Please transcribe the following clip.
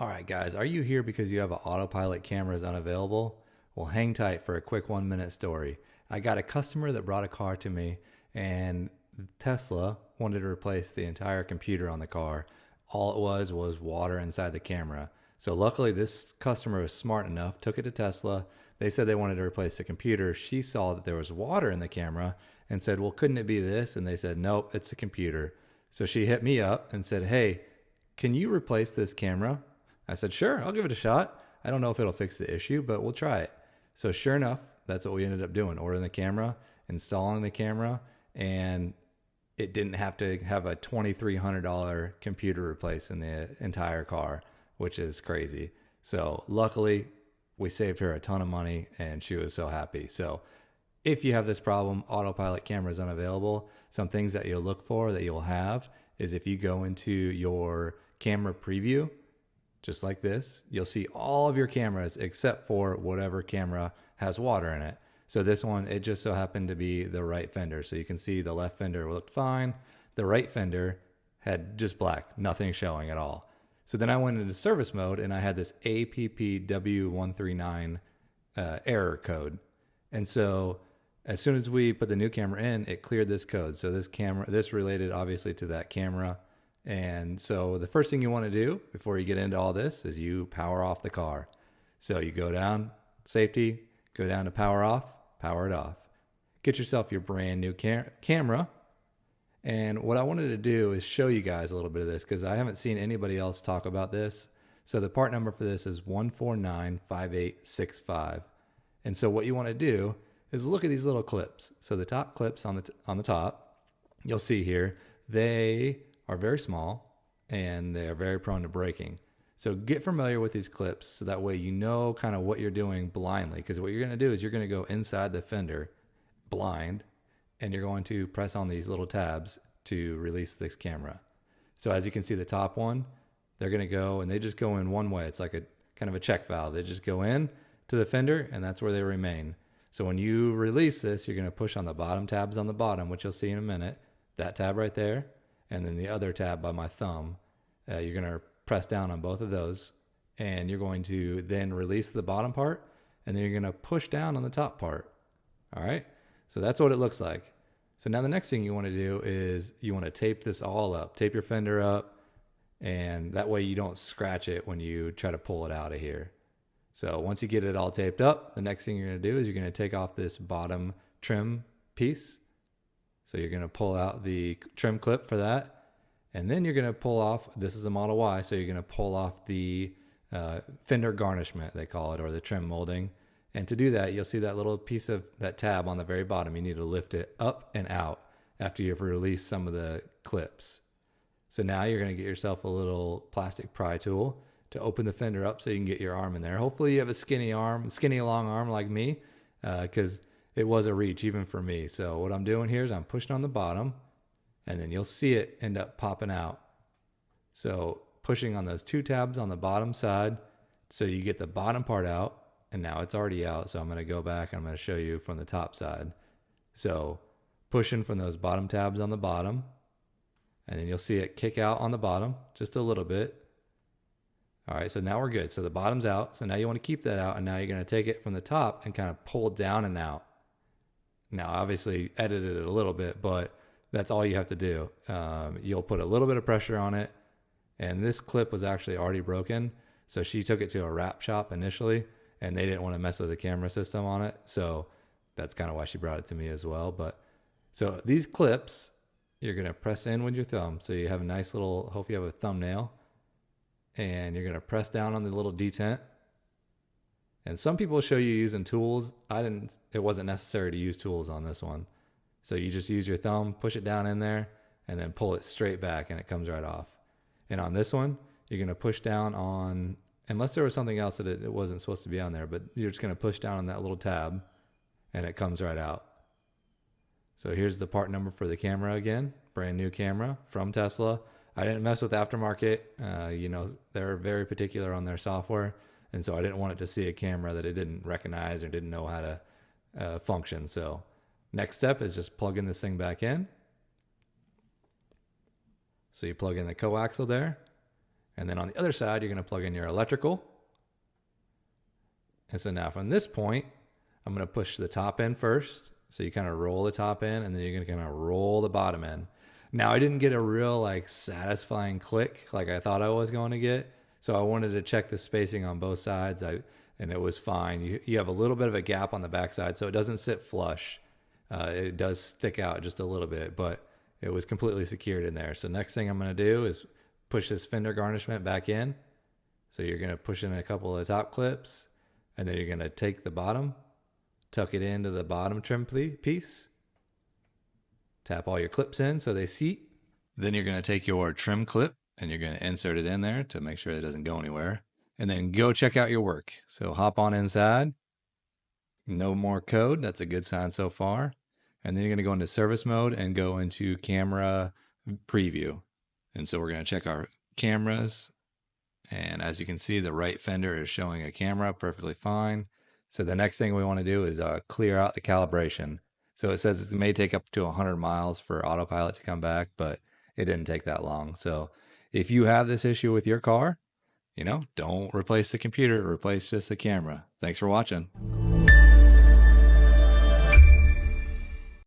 All right, guys, are you here because you have an Autopilot Cameras Unavailable? Well, hang tight for a quick 1 minute story. I got a customer that brought a car to me, and Tesla wanted to replace the entire computer on the car. All it was water inside the camera. So luckily, this customer was smart enough, took it to Tesla. They said they wanted to replace the computer. She saw that there was water in the camera and said, well, couldn't it be this? And they said, nope, it's the computer. So she hit me up and said, hey, can you replace this camera? I said, sure, I'll give it a shot. I don't know if it'll fix the issue, but we'll try it. So sure enough, that's what we ended up doing. Ordering the camera, installing the camera, and it didn't have to have a $2,300 computer replaced in the entire car, which is crazy. So luckily, we saved her a ton of money, and she was so happy. So if you have this problem, Autopilot Cameras Unavailable, some things that you'll look for that you'll have is if you go into your camera preview, just like this, you'll see all of your cameras except for whatever camera has water in it. So this one, it just so happened to be the right fender. So you can see the left fender looked fine. The right fender had just black, nothing showing at all. So then I went into service mode and I had this APPW139 error code. And so as soon as we put the new camera in, it cleared this code. So this related obviously to that camera. And so the first thing you want to do before you get into all this is you power off the car. So you go down, safety, go down to power off, power it off. Get yourself your brand new camera. And what I wanted to do is show you guys a little bit of this because I haven't seen anybody else talk about this. So the part number for this is 1495865. And so what you want to do is look at these little clips. So the top clips on the top, you'll see here, they are very small and they are very prone to breaking. So get familiar with these clips so that way you know kind of what you're doing blindly, because what you're going to do is you're going to go inside the fender blind and you're going to press on these little tabs to release this camera. So as you can see, the top one, they're going to go and they just go in one way. It's like a kind of a check valve. They just go in to the fender and that's where they remain. So when you release this, you're going to push on the bottom tabs on the bottom, which you'll see in a minute, that tab right there. And then the other tab by my thumb, you're going to press down on both of those and you're going to then release the bottom part and then you're going to push down on the top part. All right. So that's what it looks like. So now the next thing you want to do is you want to tape this all up, tape your fender up, and that way you don't scratch it when you try to pull it out of here. So once you get it all taped up, the next thing you're going to do is you're going to take off this bottom trim piece. So you're going to pull out the trim clip for that. And then you're going to pull off, this is a Model Y, so you're going to pull off the fender garnishment, they call it, or the trim molding. And to do that, you'll see that little piece of that tab on the very bottom. You need to lift it up and out after you've released some of the clips. So now you're going to get yourself a little plastic pry tool to open the fender up so you can get your arm in there. Hopefully you have a skinny long arm like me, because it was a reach even for me. So what I'm doing here is I'm pushing on the bottom and then you'll see it end up popping out. So pushing on those two tabs on the bottom side so you get the bottom part out, and now it's already out. So I'm going to go back and I'm going to show you from the top side. So pushing from those bottom tabs on the bottom, and then you'll see it kick out on the bottom just a little bit. All right, so now we're good. So the bottom's out. So now you want to keep that out, and now you're going to take it from the top and kind of pull down and out. Now, obviously, edited it a little bit, but that's all you have to do. You'll put a little bit of pressure on it, and this clip was actually already broken. So she took it to a wrap shop initially, and they didn't want to mess with the camera system on it. So that's kind of why she brought it to me as well. But so these clips, you're going to press in with your thumb. So you have a nice little, hope you have a thumbnail, and you're going to press down on the little detent. And some people show you using tools. It wasn't necessary to use tools on this one. So you just use your thumb, push it down in there, and then pull it straight back and it comes right off. And on this one, you're going to push down on, unless there was something else that it wasn't supposed to be on there, but you're just going to push down on that little tab and it comes right out. So here's the part number for the camera again, brand new camera from Tesla. I didn't mess with aftermarket. They're very particular on their software. And so I didn't want it to see a camera that it didn't recognize or didn't know how to function. So next step is just plugging this thing back in. So you plug in the coaxial there, And then on the other side, you're going to plug in your electrical. And so now from this point, I'm going to push the top in first. So you kind of roll the top in, and then you're going to kind of roll the bottom in. Now I didn't get a real like satisfying click like I thought I was going to get. So I wanted to check the spacing on both sides. And it was fine. You have a little bit of a gap on the backside, so it doesn't sit flush. It does stick out just a little bit, but it was completely secured in there. So next thing I'm going to do is push this fender garnishment back in. So you're going to push in a couple of top clips, and then you're going to take the bottom, tuck it into the bottom trim piece, tap all your clips in so they seat. Then you're going to take your trim clip and you're going to insert it in there to make sure it doesn't go anywhere. And then go check out your work. So hop on inside. No more code. That's a good sign so far. And then you're going to go into service mode and go into camera preview. And so we're going to check our cameras. And as you can see, the right fender is showing a camera perfectly fine. So the next thing we want to do is clear out the calibration. So it says it may take up to 100 miles for Autopilot to come back, but it didn't take that long. So if you have this issue with your car, don't replace the computer, replace just the camera. Thanks for watching.